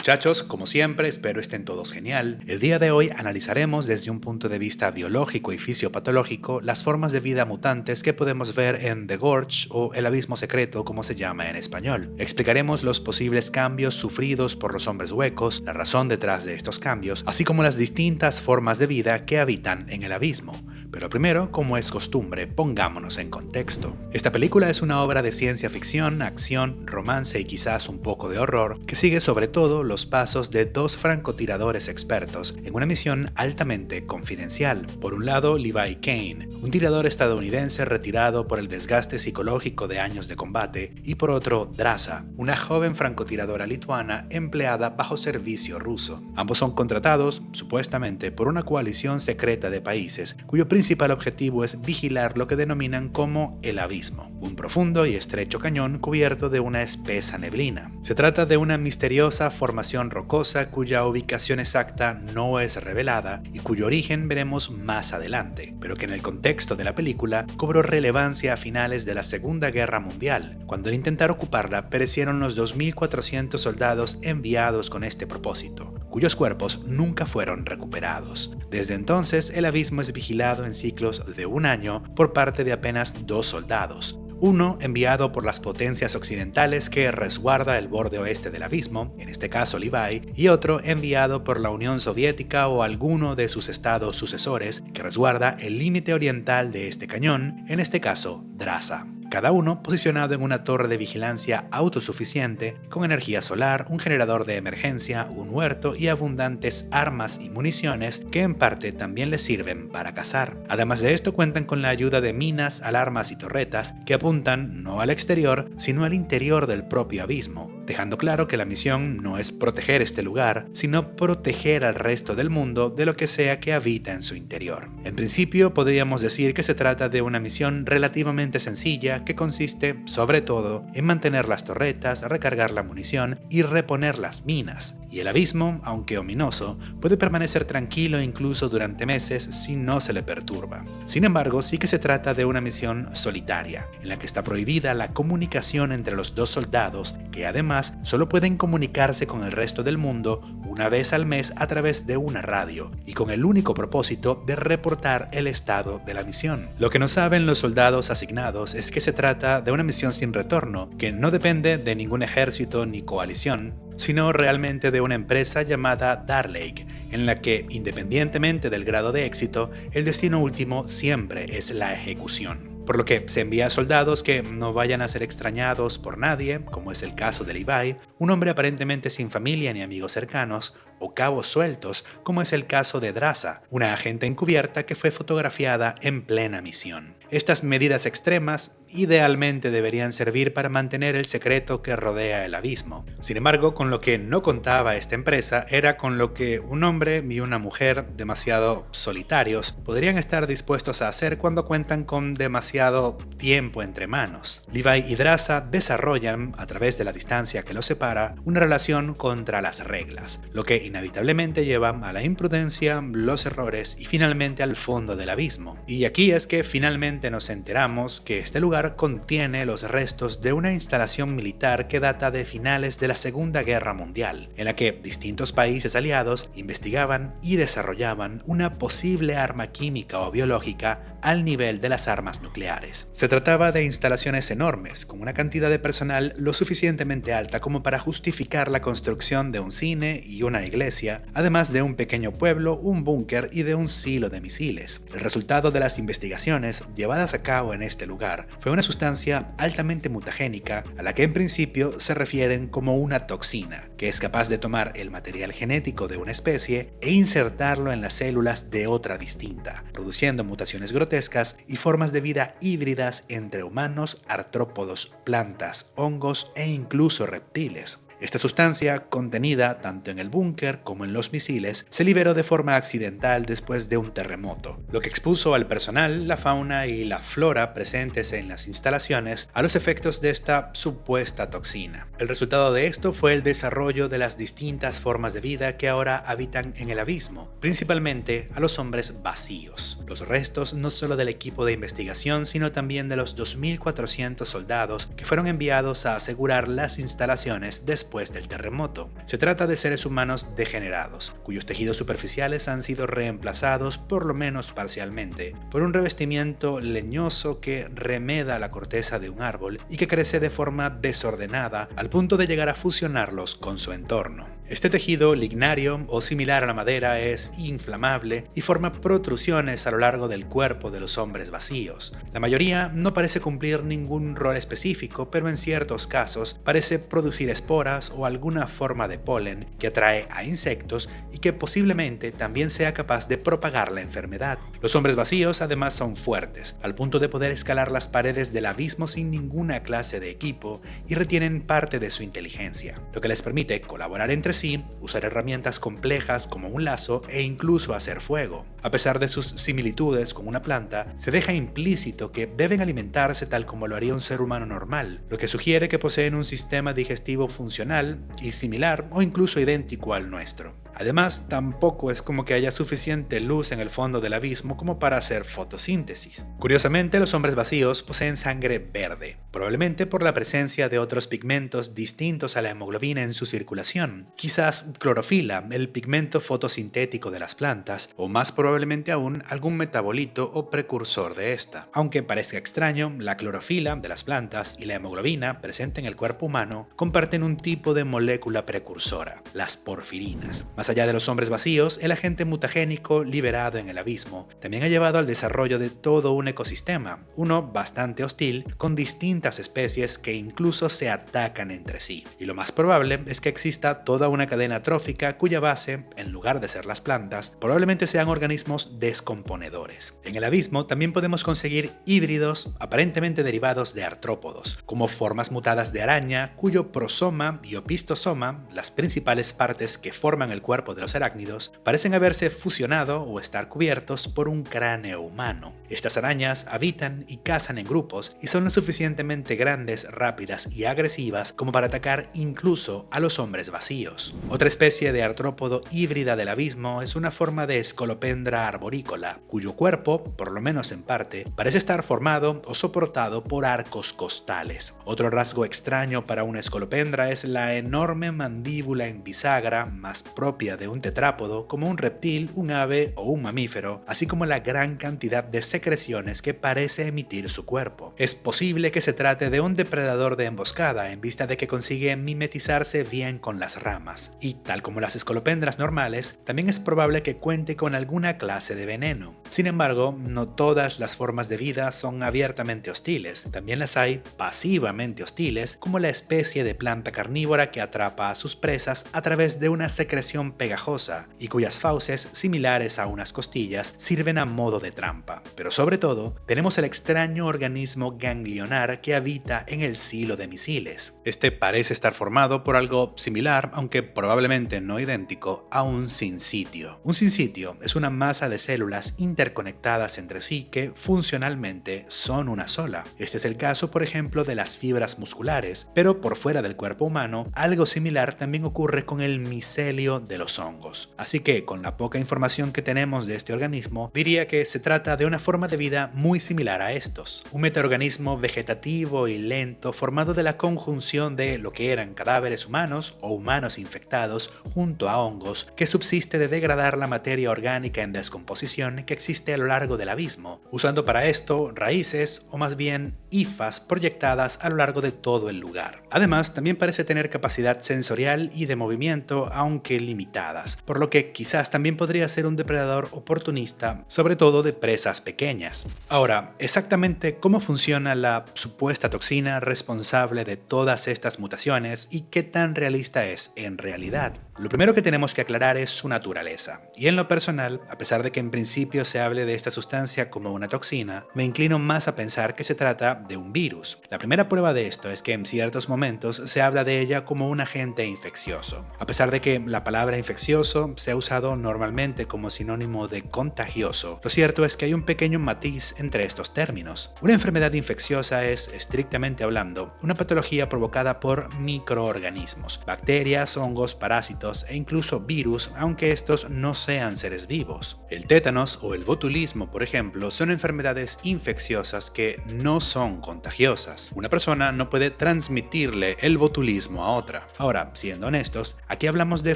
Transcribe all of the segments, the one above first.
Muchachos, como siempre, espero estén todos genial. El día de hoy analizaremos desde un punto de vista biológico y fisiopatológico las formas de vida mutantes que podemos ver en The Gorge o El Abismo Secreto, como se llama en español. Explicaremos los posibles cambios sufridos por los hombres huecos, la razón detrás de estos cambios, así como las distintas formas de vida que habitan en el abismo. Pero primero, como es costumbre, pongámonos en contexto. Esta película es una obra de ciencia ficción, acción, romance y quizás un poco de horror, que sigue sobre todo los pasos de dos francotiradores expertos en una misión altamente confidencial. Por un lado, Levi Kane, un tirador estadounidense retirado por el desgaste psicológico de años de combate, y por otro, Draza, una joven francotiradora lituana empleada bajo servicio ruso. Ambos son contratados, supuestamente, por una coalición secreta de países cuyo principal objetivo es vigilar lo que denominan como el abismo, un profundo y estrecho cañón cubierto de una espesa neblina. Se trata de una misteriosa formación rocosa cuya ubicación exacta no es revelada y cuyo origen veremos más adelante, pero que en el contexto de la película cobró relevancia a finales de la Segunda Guerra Mundial, cuando al intentar ocuparla perecieron los 2.400 soldados enviados con este propósito, cuyos cuerpos nunca fueron recuperados. Desde entonces, el abismo es vigilado en ciclos de un año por parte de apenas 2 soldados. Uno enviado por las potencias occidentales que resguarda el borde oeste del abismo, en este caso Levi, y otro enviado por la Unión Soviética o alguno de sus estados sucesores que resguarda el límite oriental de este cañón, en este caso Draza. Cada uno posicionado en una torre de vigilancia autosuficiente, con energía solar, un generador de emergencia, un huerto y abundantes armas y municiones que en parte también les sirven para cazar. Además de esto cuentan con la ayuda de minas, alarmas y torretas que apuntan no al exterior, sino al interior del propio abismo, dejando claro que la misión no es proteger este lugar, sino proteger al resto del mundo de lo que sea que habita en su interior. En principio, podríamos decir que se trata de una misión relativamente sencilla que consiste, sobre todo, en mantener las torretas, recargar la munición y reponer las minas. Y el abismo, aunque ominoso, puede permanecer tranquilo incluso durante meses si no se le perturba. Sin embargo, sí que se trata de una misión solitaria, en la que está prohibida la comunicación entre los 2 soldados, que además solo pueden comunicarse con el resto del mundo una vez al mes a través de una radio, y con el único propósito de reportar el estado de la misión. Lo que no saben los soldados asignados es que se trata de una misión sin retorno, que no depende de ningún ejército ni coalición, sino realmente de una empresa llamada Darlake, en la que, independientemente del grado de éxito, el destino último siempre es la ejecución. Por lo que se envía a soldados que no vayan a ser extrañados por nadie, como es el caso de Levi, un hombre aparentemente sin familia ni amigos cercanos, o cabos sueltos, como es el caso de Draza, una agente encubierta que fue fotografiada en plena misión. Estas medidas extremas idealmente deberían servir para mantener el secreto que rodea el abismo. Sin embargo, con lo que no contaba esta empresa era con lo que un hombre y una mujer demasiado solitarios podrían estar dispuestos a hacer cuando cuentan con demasiado tiempo entre manos. Levi y Draza desarrollan, a través de la distancia que los separa, una relación contra las reglas, lo que inevitablemente lleva a la imprudencia, los errores y finalmente al fondo del abismo. Y aquí es que finalmente nos enteramos que este lugar contiene los restos de una instalación militar que data de finales de la Segunda Guerra Mundial, en la que distintos países aliados investigaban y desarrollaban una posible arma química o biológica al nivel de las armas nucleares. Se trataba de instalaciones enormes, con una cantidad de personal lo suficientemente alta como para justificar la construcción de un cine y una iglesia, además de un pequeño pueblo, un búnker y de un silo de misiles. El resultado de las investigaciones llevadas a cabo en este lugar fue una sustancia altamente mutagénica a la que en principio se refieren como una toxina, que es capaz de tomar el material genético de una especie e insertarlo en las células de otra distinta, produciendo mutaciones grotescas y formas de vida híbridas entre humanos, artrópodos, plantas, hongos e incluso reptiles. Esta sustancia, contenida tanto en el búnker como en los misiles, se liberó de forma accidental después de un terremoto, lo que expuso al personal, la fauna y la flora presentes en las instalaciones a los efectos de esta supuesta toxina. El resultado de esto fue el desarrollo de las distintas formas de vida que ahora habitan en el abismo, principalmente a los hombres vacíos, los restos no solo del equipo de investigación, sino también de los 2.400 soldados que fueron enviados a asegurar las instalaciones después después del terremoto. Se trata de seres humanos degenerados, cuyos tejidos superficiales han sido reemplazados, por lo menos parcialmente, por un revestimiento leñoso que remeda la corteza de un árbol y que crece de forma desordenada al punto de llegar a fusionarlos con su entorno. Este tejido lignario o similar a la madera es inflamable y forma protrusiones a lo largo del cuerpo de los hombres vacíos. La mayoría no parece cumplir ningún rol específico, pero en ciertos casos parece producir esporas o alguna forma de polen que atrae a insectos y que posiblemente también sea capaz de propagar la enfermedad. Los hombres vacíos además son fuertes, al punto de poder escalar las paredes del abismo sin ninguna clase de equipo y retienen parte de su inteligencia, lo que les permite colaborar entre sí, usar herramientas complejas como un lazo e incluso hacer fuego. A pesar de sus similitudes con una planta, se deja implícito que deben alimentarse tal como lo haría un ser humano normal, lo que sugiere que poseen un sistema digestivo funcional y similar o incluso idéntico al nuestro. Además, tampoco es como que haya suficiente luz en el fondo del abismo como para hacer fotosíntesis. Curiosamente, los hombres vacíos poseen sangre verde, probablemente por la presencia de otros pigmentos distintos a la hemoglobina en su circulación, quizás clorofila, el pigmento fotosintético de las plantas, o más probablemente aún algún metabolito o precursor de esta. Aunque parezca extraño, la clorofila de las plantas y la hemoglobina presente en el cuerpo humano comparten un tipo de molécula precursora, las porfirinas. Más allá de los hombres vacíos, el agente mutagénico liberado en el abismo también ha llevado al desarrollo de todo un ecosistema, uno bastante hostil, con distintas especies que incluso se atacan entre sí. Y lo más probable es que exista toda una cadena trófica cuya base, en lugar de ser las plantas, probablemente sean organismos descomponedores. En el abismo también podemos conseguir híbridos aparentemente derivados de artrópodos, como formas mutadas de araña, cuyo prosoma y opistosoma, las principales partes que forman el cuerpo de los arácnidos, parecen haberse fusionado o estar cubiertos por un cráneo humano. Estas arañas habitan y cazan en grupos y son lo suficientemente grandes, rápidas y agresivas como para atacar incluso a los hombres vacíos. Otra especie de artrópodo híbrida del abismo es una forma de escolopendra arborícola, cuyo cuerpo, por lo menos en parte, parece estar formado o soportado por arcos costales. Otro rasgo extraño para una escolopendra es la enorme mandíbula en bisagra, más propia de un tetrápodo, como un reptil, un ave o un mamífero, así como la gran cantidad de secreciones que parece emitir su cuerpo. Es posible que se trate de un depredador de emboscada en vista de que consigue mimetizarse bien con las ramas, y tal como las escolopendras normales, también es probable que cuente con alguna clase de veneno. Sin embargo, no todas las formas de vida son abiertamente hostiles, también las hay pasivamente hostiles, como la especie de planta carnívora que atrapa a sus presas a través de una secreción pegajosa y cuyas fauces, similares a unas costillas, sirven a modo de trampa. Pero sobre todo, tenemos el extraño organismo ganglionar que habita en el silo de misiles. Este parece estar formado por algo similar, aunque probablemente no idéntico, a un sinsitio. Un sinsitio es una masa de células interconectadas entre sí que funcionalmente son una sola. Este es el caso, por ejemplo, de las fibras musculares, pero por fuera del cuerpo humano, algo similar también ocurre con el micelio de los hongos. Así que, con la poca información que tenemos de este organismo, diría que se trata de una forma de vida muy similar a estos. Un metaorganismo vegetativo y lento formado de la conjunción de lo que eran cadáveres humanos o humanos infectados junto a hongos que subsiste de degradar la materia orgánica en descomposición que existe a lo largo del abismo, usando para esto raíces o más bien hifas proyectadas a lo largo de todo el lugar. Además, también parece tener capacidad sensorial y de movimiento, aunque limitadas, por lo que quizás también podría ser un depredador oportunista, sobre todo de presas pequeñas. Ahora, exactamente cómo funciona la supuesta toxina responsable de todas estas mutaciones y qué tan realista es en realidad. Lo primero que tenemos que aclarar es su naturaleza, y en lo personal, a pesar de que en principio se hable de esta sustancia como una toxina, me inclino más a pensar que se trata de un virus. La primera prueba de esto es que en ciertos momentos se habla de ella como un agente infeccioso, a pesar de que la palabra infeccioso se ha usado normalmente como sinónimo de contagioso. Lo cierto es que hay un pequeño matiz entre estos términos. Una enfermedad infecciosa es, estrictamente hablando, una patología provocada por microorganismos, bacterias, hongos, parásitos sólidos e incluso virus, aunque estos no sean seres vivos. El tétanos o el botulismo, por ejemplo, son enfermedades infecciosas que no son contagiosas. Una persona no puede transmitirle el botulismo a otra. Ahora, siendo honestos, aquí hablamos de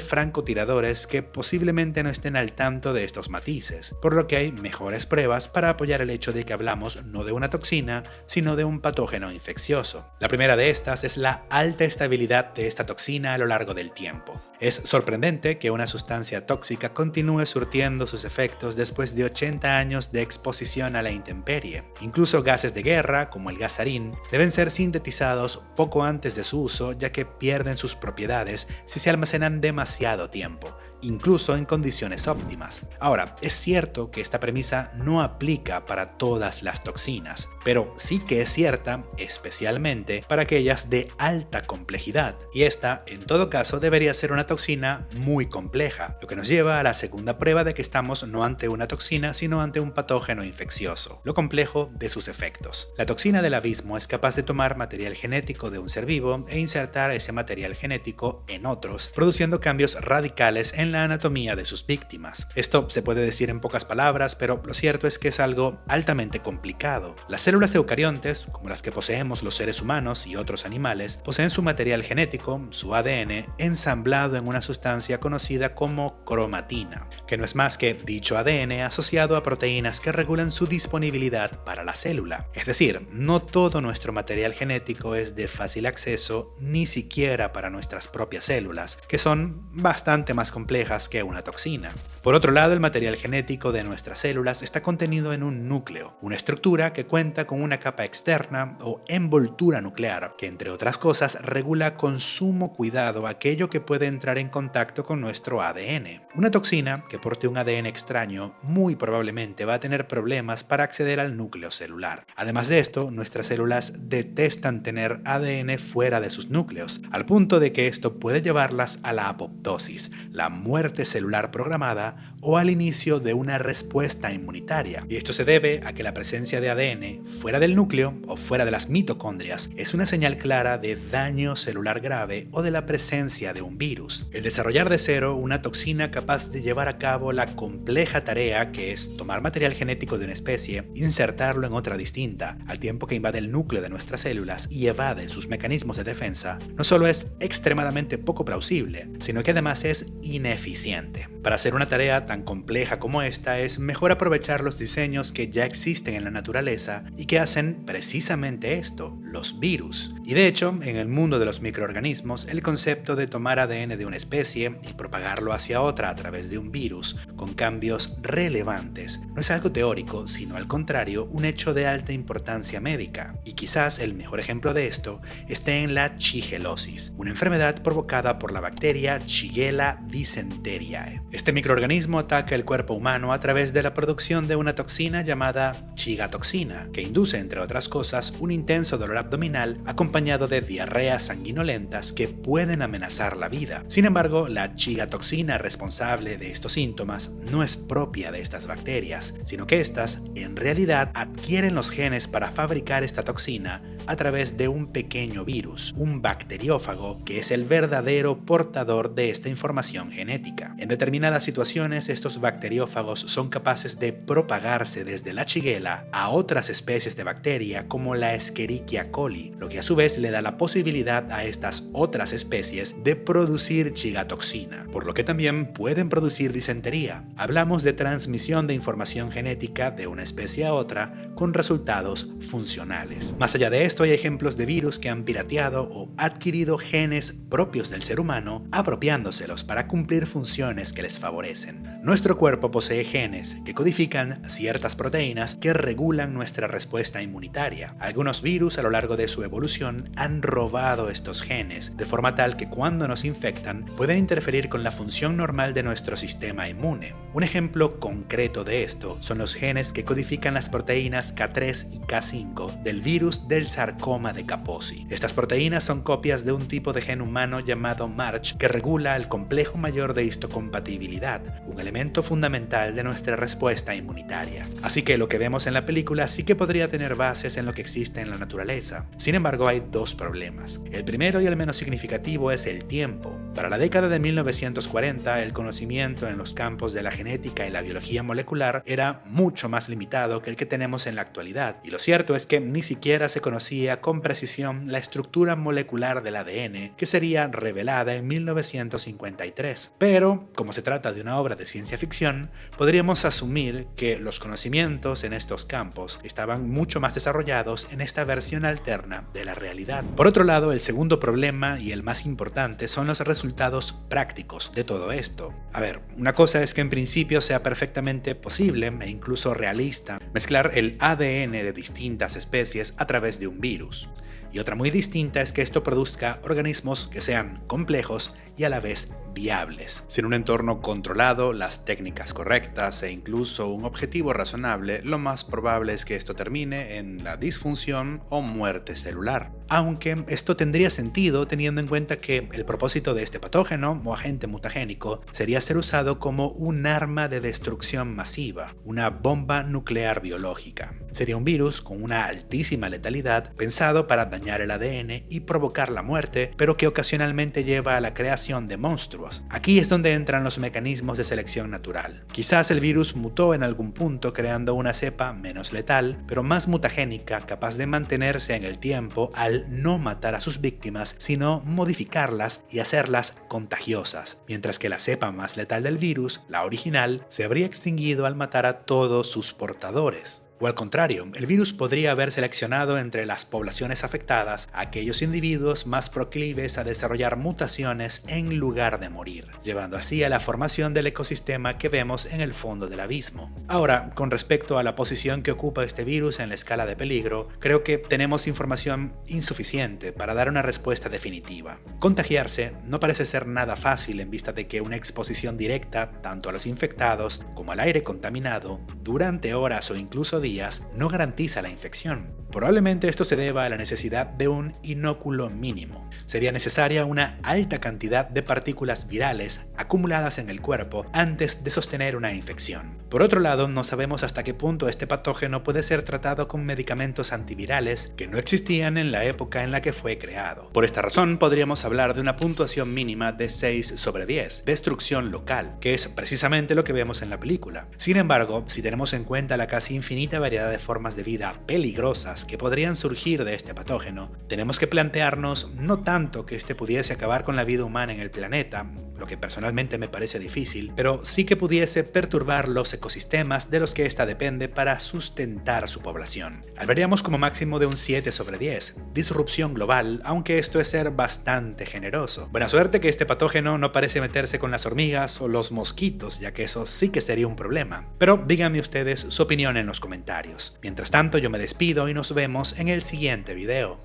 francotiradores que posiblemente no estén al tanto de estos matices, por lo que hay mejores pruebas para apoyar el hecho de que hablamos no de una toxina, sino de un patógeno infeccioso. La primera de estas es la alta estabilidad de esta toxina a lo largo del tiempo. Es sorprendente que una sustancia tóxica continúe surtiendo sus efectos después de 80 años de exposición a la intemperie. Incluso gases de guerra, como el gas sarín, deben ser sintetizados poco antes de su uso, ya que pierden sus propiedades si se almacenan demasiado tiempo, incluso en condiciones óptimas. Ahora, es cierto que esta premisa no aplica para todas las toxinas, pero sí que es cierta especialmente para aquellas de alta complejidad, y esta, en todo caso, debería ser una toxina muy compleja, lo que nos lleva a la segunda prueba de que estamos no ante una toxina, sino ante un patógeno infeccioso, lo complejo de sus efectos. La toxina del abismo es capaz de tomar material genético de un ser vivo e insertar ese material genético en otros, produciendo cambios radicales en la anatomía de sus víctimas. Esto se puede decir en pocas palabras, pero lo cierto es que es algo altamente complicado. Las células eucariontes, como las que poseemos los seres humanos y otros animales, poseen su material genético, su ADN, ensamblado en una sustancia conocida como cromatina, que no es más que dicho ADN asociado a proteínas que regulan su disponibilidad para la célula. Es decir, no todo nuestro material genético es de fácil acceso, ni siquiera para nuestras propias células, que son bastante más complejas que una toxina. Por otro lado, el material genético de nuestras células está contenido en un núcleo, una estructura que cuenta con una capa externa o envoltura nuclear, que entre otras cosas regula con sumo cuidado aquello que puede entrar en contacto con nuestro ADN. Una toxina que porte un ADN extraño muy probablemente va a tener problemas para acceder al núcleo celular. Además de esto, nuestras células detestan tener ADN fuera de sus núcleos, al punto de que esto puede llevarlas a la apoptosis, la muerte celular programada, o al inicio de una respuesta inmunitaria. Y esto se debe a que la presencia de ADN fuera del núcleo o fuera de las mitocondrias es una señal clara de daño celular grave o de la presencia de un virus. El desarrollar de cero una toxina capaz de llevar a cabo la compleja tarea que es tomar material genético de una especie, insertarlo en otra distinta, al tiempo que invade el núcleo de nuestras células y evade sus mecanismos de defensa, no solo es extremadamente poco plausible, sino que además es ineficiente. Para hacer una tarea tan compleja como esta, es mejor aprovechar los diseños que ya existen en la naturaleza y que hacen precisamente esto, los virus. Y de hecho, en el mundo de los microorganismos, el concepto de tomar ADN de una especie y propagarlo hacia otra a través de un virus, con cambios relevantes, no es algo teórico, sino al contrario, un hecho de alta importancia médica. Y quizás el mejor ejemplo de esto esté en la shigellosis, una enfermedad provocada por la bacteria Shigella dysenteriae. Este microorganismo ataca el cuerpo humano a través de la producción de una toxina llamada chigatoxina, que induce, entre otras cosas, un intenso dolor abdominal acompañado de diarreas sanguinolentas que pueden amenazar la vida. Sin embargo, la chigatoxina responsable de estos síntomas no es propia de estas bacterias, sino que estas, en realidad, adquieren los genes para fabricar esta toxina a través de un pequeño virus, un bacteriófago, que es el verdadero portador de esta información genética. En determinadas situaciones, estos bacteriófagos son capaces de propagarse desde la Shigella a otras especies de bacteria como la Escherichia coli, lo que a su vez le da la posibilidad a estas otras especies de producir chigatoxina, por lo que también pueden producir disentería. Hablamos de transmisión de información genética de una especie a otra con resultados funcionales. Más allá de esto, hay ejemplos de virus que han pirateado o adquirido genes propios del ser humano, apropiándoselos para cumplir funciones que les favorecen. Nuestro cuerpo posee genes que codifican ciertas proteínas que regulan nuestra respuesta inmunitaria. Algunos virus a lo largo de su evolución han robado estos genes, de forma tal que cuando nos infectan pueden interferir con la función normal de nuestro sistema inmune. Un ejemplo concreto de esto son los genes que codifican las proteínas K3 y K5 del virus del sarcoma de Kaposi. Estas proteínas son copias de un tipo de gen humano llamado MARCH que regula el complejo mayor de histocompatibilidad, un elemento elemento fundamental de nuestra respuesta inmunitaria. Así que lo que vemos en la película sí que podría tener bases en lo que existe en la naturaleza. Sin embargo, hay dos problemas. El primero y el menos significativo es el tiempo. Para la década de 1940, el conocimiento en los campos de la genética y la biología molecular era mucho más limitado que el que tenemos en la actualidad, y lo cierto es que ni siquiera se conocía con precisión la estructura molecular del ADN, que sería revelada en 1953. Pero, como se trata de una obra de ciencia ficción, podríamos asumir que los conocimientos en estos campos estaban mucho más desarrollados en esta versión alterna de la realidad. Por otro lado, el segundo problema y el más importante son los resultados prácticos de todo esto. A ver, una cosa es que en principio sea perfectamente posible e incluso realista mezclar el ADN de distintas especies a través de un virus. Y otra muy distinta es que esto produzca organismos que sean complejos y a la vez viables. Sin un entorno controlado, las técnicas correctas e incluso un objetivo razonable, lo más probable es que esto termine en la disfunción o muerte celular. Aunque esto tendría sentido teniendo en cuenta que el propósito de este patógeno o agente mutagénico sería ser usado como un arma de destrucción masiva, una bomba nuclear biológica. Sería un virus con una altísima letalidad pensado para dañar el ADN y provocar la muerte, pero que ocasionalmente lleva a la creación de monstruos. Aquí es donde entran los mecanismos de selección natural. Quizás el virus mutó en algún punto creando una cepa menos letal, pero más mutagénica, capaz de mantenerse en el tiempo al no matar a sus víctimas, sino modificarlas y hacerlas contagiosas, mientras que la cepa más letal del virus, la original, se habría extinguido al matar a todos sus portadores. O al contrario, el virus podría haber seleccionado entre las poblaciones afectadas a aquellos individuos más proclives a desarrollar mutaciones en lugar de morir, llevando así a la formación del ecosistema que vemos en el fondo del abismo. Ahora, con respecto a la posición que ocupa este virus en la escala de peligro, creo que tenemos información insuficiente para dar una respuesta definitiva. Contagiarse no parece ser nada fácil en vista de que una exposición directa, tanto a los infectados como al aire contaminado, durante horas o incluso días, no garantiza la infección. Probablemente esto se deba a la necesidad de un inóculo mínimo. Sería necesaria una alta cantidad de partículas virales acumuladas en el cuerpo antes de sostener una infección. Por otro lado, no sabemos hasta qué punto este patógeno puede ser tratado con medicamentos antivirales que no existían en la época en la que fue creado. Por esta razón, podríamos hablar de una puntuación mínima de 6/10, destrucción local, que es precisamente lo que vemos en la película. Sin embargo, si tenemos en cuenta la casi infinita variedad de formas de vida peligrosas que podrían surgir de este patógeno, tenemos que plantearnos no tanto que este pudiese acabar con la vida humana en el planeta, lo que personalmente me parece difícil, pero sí que pudiese perturbar los ecosistemas de los que ésta depende para sustentar su población. Hablaríamos como máximo de un 7/10, disrupción global, aunque esto es ser bastante generoso. Buena suerte que este patógeno no parece meterse con las hormigas o los mosquitos, ya que eso sí que sería un problema. Pero díganme ustedes su opinión en los comentarios. Mientras tanto, yo me despido y nos vemos en el siguiente video.